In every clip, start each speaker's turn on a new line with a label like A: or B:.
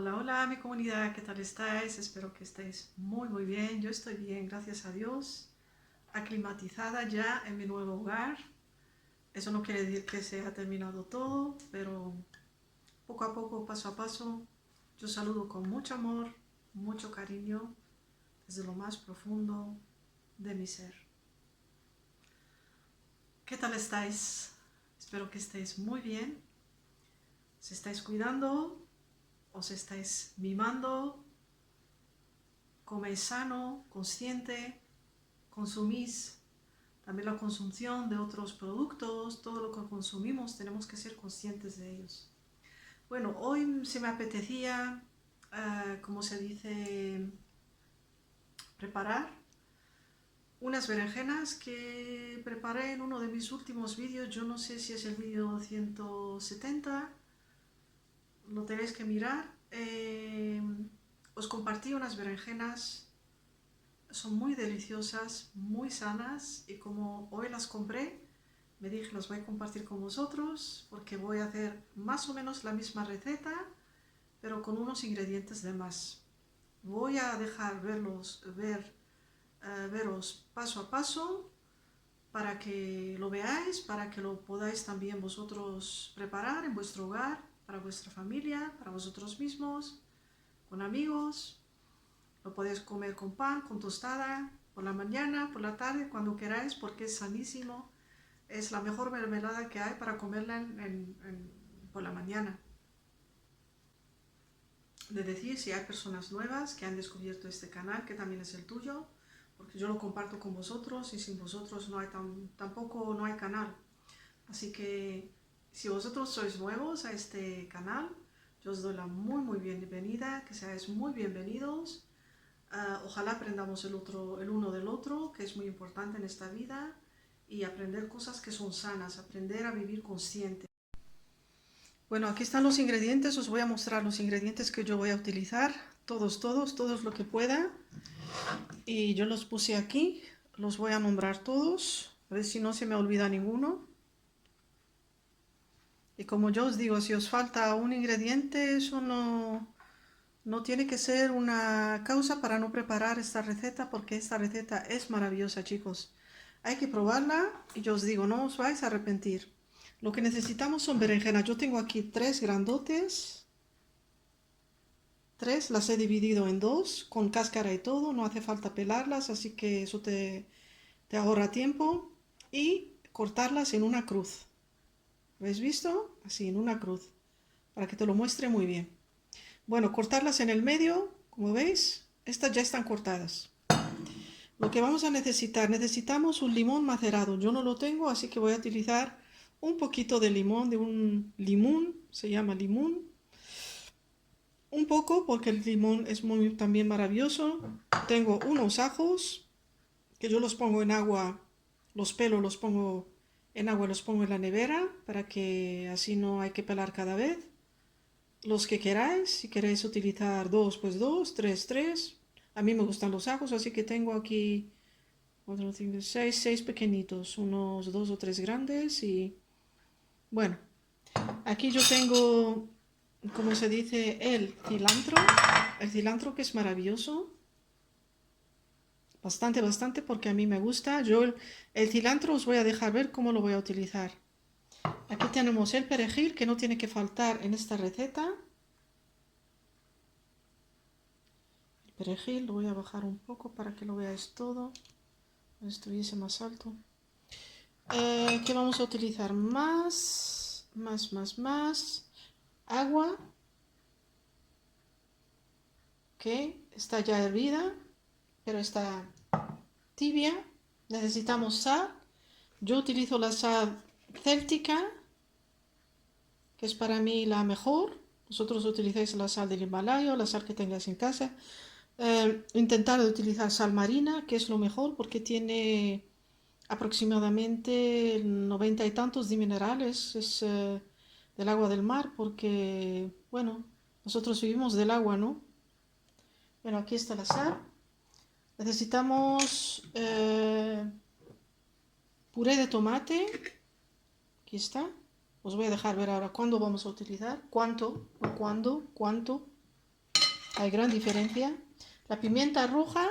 A: Hola, hola mi comunidad, ¿qué tal estáis? Espero que estéis muy bien. Yo estoy bien, gracias a Dios. Aclimatizada ya en mi nuevo hogar. Eso no quiere decir que se ha terminado todo, pero poco a poco, paso a paso, yo saludo con mucho amor, mucho cariño, desde lo más profundo de mi ser. ¿Qué tal estáis? Espero que estéis muy bien. ¿Se estáis cuidando? ¿Os estáis mimando? ¿Coméis sano, consciente? ¿Consumís también la consumición de otros productos? Todo lo que consumimos tenemos que ser conscientes de ellos. Bueno, hoy se me apetecía, como se dice, preparar unas berenjenas que preparé en uno de mis últimos vídeos. Yo no sé si es el vídeo 170, lo tenéis que mirar. Os compartí unas berenjenas, son muy deliciosas, muy sanas, y como hoy las compré, me dije las voy a compartir con vosotros porque voy a hacer más o menos la misma receta, pero con unos ingredientes de más. Voy a dejar veros paso a paso para que lo veáis, para que lo podáis también vosotros preparar en vuestro hogar, para vuestra familia, para vosotros mismos, con amigos. Lo podéis comer con pan, con tostada, por la mañana, por la tarde, cuando queráis, porque es sanísimo. Es la mejor mermelada que hay para comerla por la mañana. De decir, si hay personas nuevas que han descubierto este canal, que también es el tuyo, porque yo lo comparto con vosotros y sin vosotros no hay tampoco no hay canal. Así que si vosotros sois nuevos a este canal, yo os doy la muy bienvenida, que seáis muy bienvenidos. Ojalá aprendamos el uno del otro, que es muy importante en esta vida, y aprender cosas que son sanas, aprender a vivir consciente. Bueno, aquí están los ingredientes, os voy a mostrar los ingredientes que yo voy a utilizar, todos lo que pueda. Y yo los puse aquí, los voy a nombrar todos, a ver si no se me olvida ninguno. Y como yo os digo, si os falta un ingrediente, eso no tiene que ser una causa para no preparar esta receta, porque esta receta es maravillosa, chicos. Hay que probarla y yo os digo, no os vais a arrepentir. Lo que necesitamos son berenjenas. Yo tengo aquí 3 grandotes. 3, las he dividido en 2, con cáscara y todo. No hace falta pelarlas, así que eso te ahorra tiempo. Y cortarlas en una cruz. ¿Lo habéis visto? Así, en una cruz. Para que te lo muestre muy bien. Bueno, cortarlas en el medio, como veis, estas ya están cortadas. Lo que vamos a necesitamos un limón macerado. Yo no lo tengo, así que voy a utilizar un poquito de limón, de un limón, se llama limón. Un poco, porque el limón es también maravilloso. Tengo unos ajos, que yo los pongo en agua, los pelos los pongo en agua, los pongo en la nevera, para que así no hay que pelar cada vez. Los que queráis, si queréis utilizar 2, pues 2, 3, 3. A mí me gustan los ajos, así que tengo aquí 4, 5, 6, 6 pequeñitos, unos 2 o 3 grandes. Y bueno, aquí yo tengo, como se dice, el cilantro que es maravilloso, bastante, porque a mí me gusta. Yo el cilantro os voy a dejar ver cómo lo voy a utilizar. Aquí tenemos el perejil, que no tiene que faltar en esta receta. Perejil, lo voy a bajar un poco para que lo veáis todo, estuviese más alto. ¿Qué vamos a utilizar? Más agua, que está ya hervida, pero está tibia. Necesitamos sal. Yo utilizo la sal céltica, que es para mí la mejor. Vosotros utilizáis la sal del Himalaya o la sal que tengáis en casa. Intentar utilizar sal marina, que es lo mejor, porque tiene aproximadamente 90 y tantos de minerales. Es del agua del mar, porque, bueno, nosotros vivimos del agua, ¿no? Bueno, aquí está la sal. Necesitamos puré de tomate. Aquí está. Os voy a dejar ver ahora cuándo vamos a utilizar. Cuánto. Hay gran diferencia. La pimienta roja,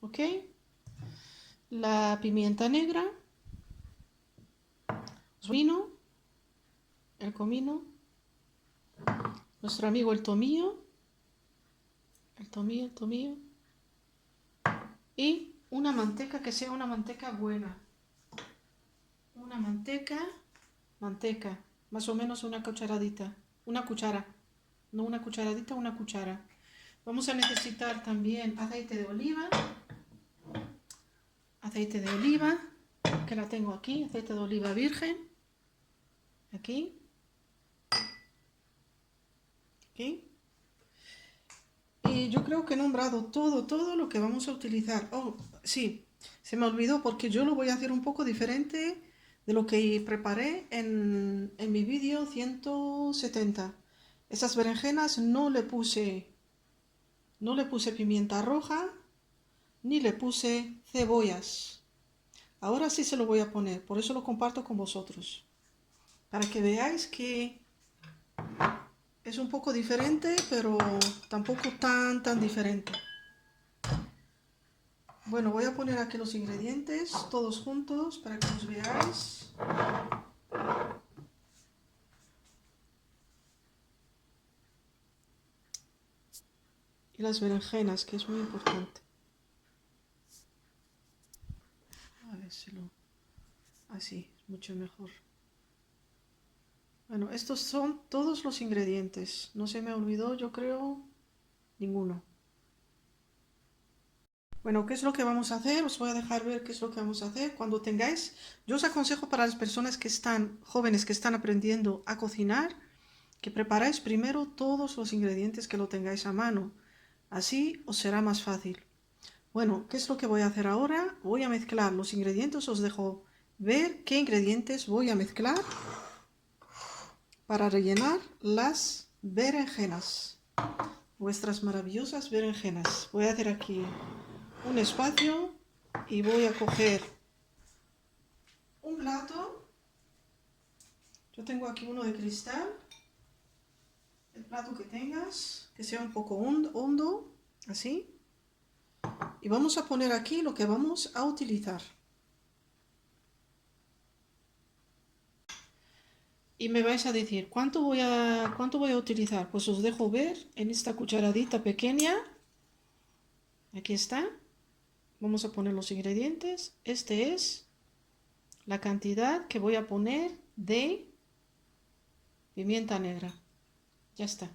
A: ¿ok? La pimienta negra, el comino, nuestro amigo el tomillo, el tomillo, y una manteca que sea una manteca buena. Una manteca, más o menos una cucharadita, una cuchara, no una cucharadita, una cuchara. Vamos a necesitar también aceite de oliva, que la tengo aquí, aceite de oliva virgen, aquí, aquí. Y yo creo que he nombrado todo lo que vamos a utilizar. Oh, sí, se me olvidó porque yo lo voy a hacer un poco diferente de lo que preparé en mi vídeo 170. Esas berenjenas no le puse pimienta roja, ni le puse cebollas. Ahora sí se lo voy a poner, por eso lo comparto con vosotros. Para que veáis que es un poco diferente, pero tampoco tan diferente. Bueno, voy a poner aquí los ingredientes todos juntos para que los veáis. Y las berenjenas, que es muy importante. A ver si lo... Así, es mucho mejor. Bueno, estos son todos los ingredientes. No se me olvidó, yo creo, ninguno. Bueno, ¿qué es lo que vamos a hacer? Os voy a dejar ver qué es lo que vamos a hacer. Cuando tengáis, yo os aconsejo para las personas que están jóvenes, que están aprendiendo a cocinar, que preparáis primero todos los ingredientes que lo tengáis a mano. Así os será más fácil. Bueno, ¿qué es lo que voy a hacer ahora? Voy a mezclar los ingredientes. Os dejo ver qué ingredientes voy a mezclar para rellenar las berenjenas. Vuestras maravillosas berenjenas. Voy a hacer aquí un espacio y voy a coger un plato. Yo tengo aquí uno de cristal. El plato que tengas, que sea un poco hondo, así. Y vamos a poner aquí lo que vamos a utilizar. Y me vais a decir, ¿cuánto voy a utilizar? Pues os dejo ver en esta cucharadita pequeña. Aquí está. Vamos a poner los ingredientes. Este es la cantidad que voy a poner de pimienta negra. Ya está.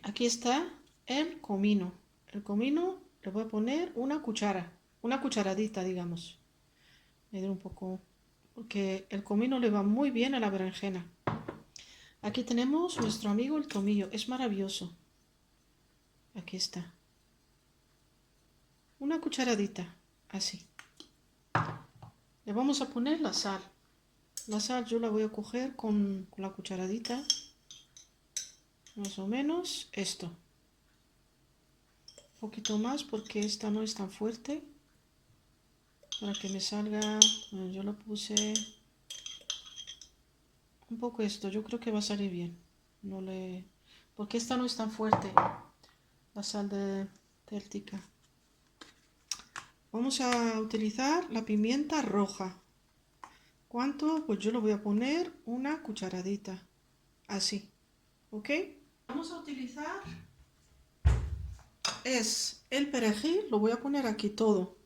A: Aquí está el comino. El comino le voy a poner una cucharadita, digamos. Le doy un poco, porque el comino le va muy bien a la berenjena. Aquí tenemos nuestro amigo el tomillo, es maravilloso. Aquí está. Una cucharadita, así. Le vamos a poner la sal. La sal yo la voy a coger con la cucharadita. Más o menos esto. Un poquito más porque esta no es tan fuerte. Para que me salga, bueno, yo lo puse un poco esto. Yo creo que va a salir bien. Porque esta no es tan fuerte. La sal de céltica. Vamos a utilizar la pimienta roja. ¿Cuánto? Pues yo lo voy a poner una cucharadita. Así. ¿Ok? Vamos a utilizar es el perejil. Lo voy a poner aquí todo.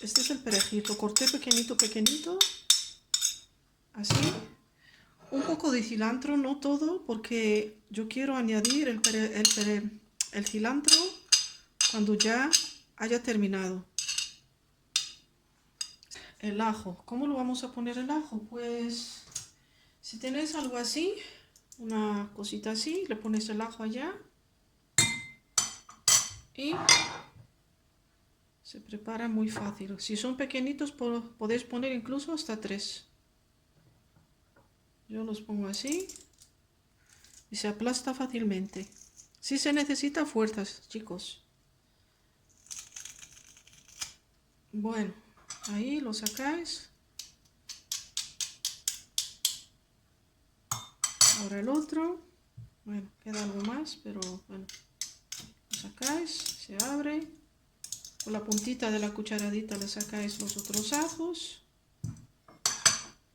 A: Este es el perejil. Lo corté pequeñito. Así. Un poco de cilantro, no todo, porque yo quiero añadir el cilantro cuando ya haya terminado. El ajo. ¿Cómo lo vamos a poner el ajo? Pues si tenéis algo así, una cosita así, le pones el ajo allá y se prepara muy fácil. Si son pequeñitos podéis poner incluso hasta 3. Yo los pongo así y se aplasta fácilmente. Si se necesita fuerzas, chicos. Bueno, ahí lo sacáis. Ahora el otro. Bueno, queda algo más, pero bueno. Lo sacáis, se abre. Con la puntita de la cucharadita le sacáis los otros ajos.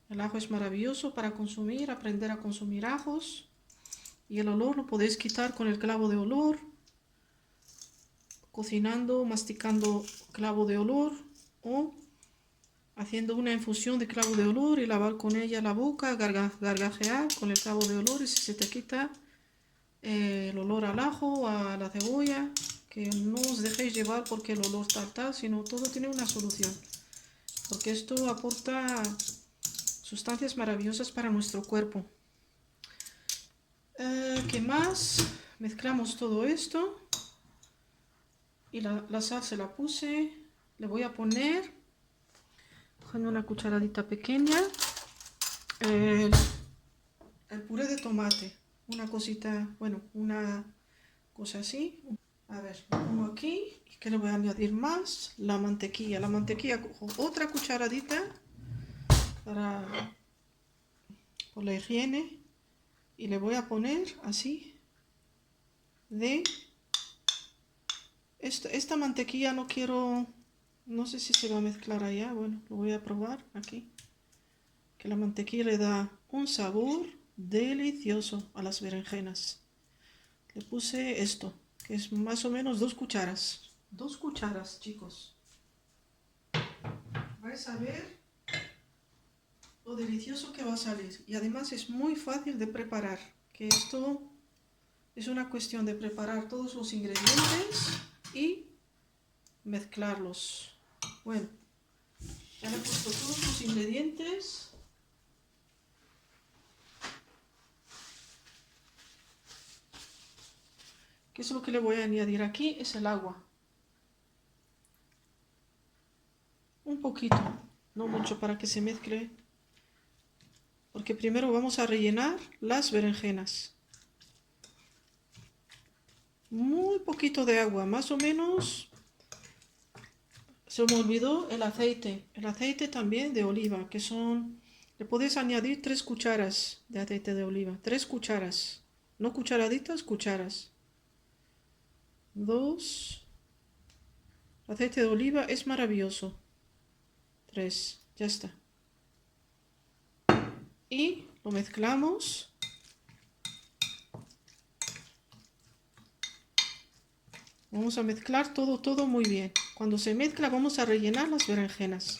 A: El ajo es maravilloso para consumir, aprender a consumir ajos. Y el olor lo podéis quitar con el clavo de olor. Cocinando, masticando clavo de olor. O haciendo una infusión de clavo de olor y lavar con ella la boca, gargajear con el clavo de olor y si se te quita el olor al ajo, a la cebolla, que no os dejéis llevar porque el olor tal, sino todo tiene una solución. Porque esto aporta sustancias maravillosas para nuestro cuerpo. ¿Qué más? Mezclamos todo esto y la sal se la puse. Le voy a poner, cogiendo una cucharadita pequeña, el puré de tomate. Una cosita, bueno, una cosa así. A ver, lo pongo aquí. ¿Y qué le voy a añadir más? La mantequilla. La mantequilla cojo otra cucharadita para por la higiene. Y le voy a poner así de... Esta mantequilla no quiero... No sé si se va a mezclar allá. Bueno, lo voy a probar aquí. Que la mantequilla le da un sabor delicioso a las berenjenas. Le puse esto, que es más o menos 2 cucharas. 2 cucharas, chicos. Vais a ver lo delicioso que va a salir. Y además es muy fácil de preparar. Que esto es una cuestión de preparar todos los ingredientes y mezclarlos. Bueno, ya le he puesto todos los ingredientes. ¿Qué es lo que le voy a añadir aquí? Es el agua. Un poquito, no mucho para que se mezcle. Porque primero vamos a rellenar las berenjenas. Muy poquito de agua, más o menos. Se me olvidó el aceite. El aceite también de oliva, que son... Le podéis añadir 3 cucharas de aceite de oliva. 3 cucharas. No cucharaditas, cucharas. 2. El aceite de oliva es maravilloso. 3. Ya está. Y lo mezclamos. Vamos a mezclar todo muy bien. Cuando se mezcla vamos a rellenar las berenjenas.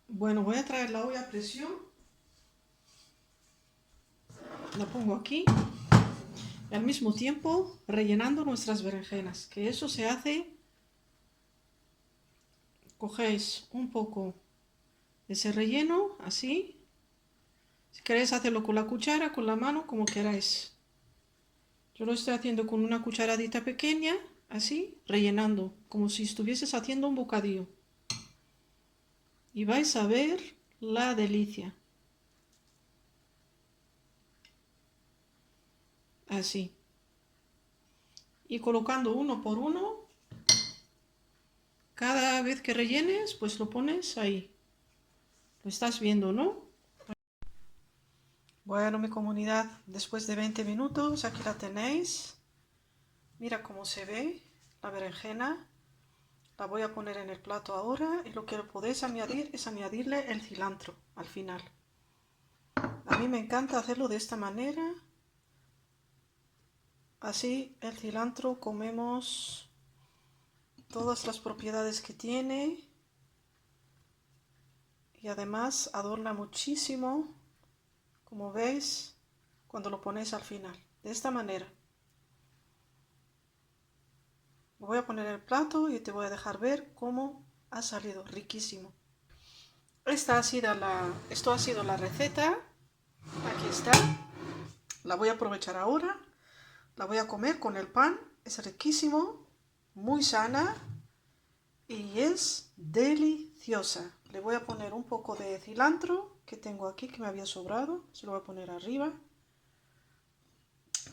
A: Bueno, voy a traer la olla a presión. La pongo aquí. Y al mismo tiempo rellenando nuestras berenjenas. Que eso se hace... Cogéis un poco de ese relleno, así. Si queréis hacerlo con la cuchara, con la mano, como queráis. Yo lo estoy haciendo con una cucharadita pequeña, así, rellenando, como si estuvieses haciendo un bocadillo. Y vais a ver la delicia. Así. Y colocando uno por uno, cada vez que rellenes, pues lo pones ahí. Lo estás viendo, ¿no? Bueno, mi comunidad, después de 20 minutos, aquí la tenéis. Mira cómo se ve la berenjena. La voy a poner en el plato ahora y lo que podéis añadir es añadirle el cilantro al final. A mí me encanta hacerlo de esta manera. Así el cilantro comemos todas las propiedades que tiene y además adorna muchísimo, como veis, cuando lo ponéis al final. De esta manera. Lo voy a poner en el plato y te voy a dejar ver cómo ha salido. Riquísimo. Esto ha sido la receta. Aquí está. La voy a aprovechar ahora. La voy a comer con el pan. Es riquísimo, muy sana y es deliciosa. Le voy a poner un poco de cilantro que tengo aquí, que me había sobrado. Se lo voy a poner arriba.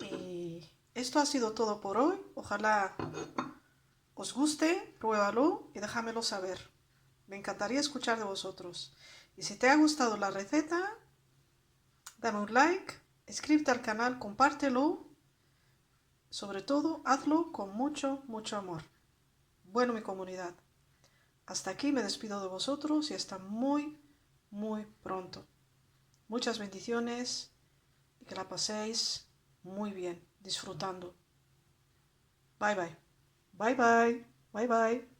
A: Y esto ha sido todo por hoy. Ojalá os guste, pruébalo y déjamelo saber. Me encantaría escuchar de vosotros. Y si te ha gustado la receta, dame un like, suscríbete al canal, compártelo. Sobre todo, hazlo con mucho, mucho amor. Bueno, mi comunidad. Hasta aquí me despido de vosotros y hasta muy, muy pronto. Muchas bendiciones y que la paséis muy bien, disfrutando. Bye bye. Bye bye. Bye bye.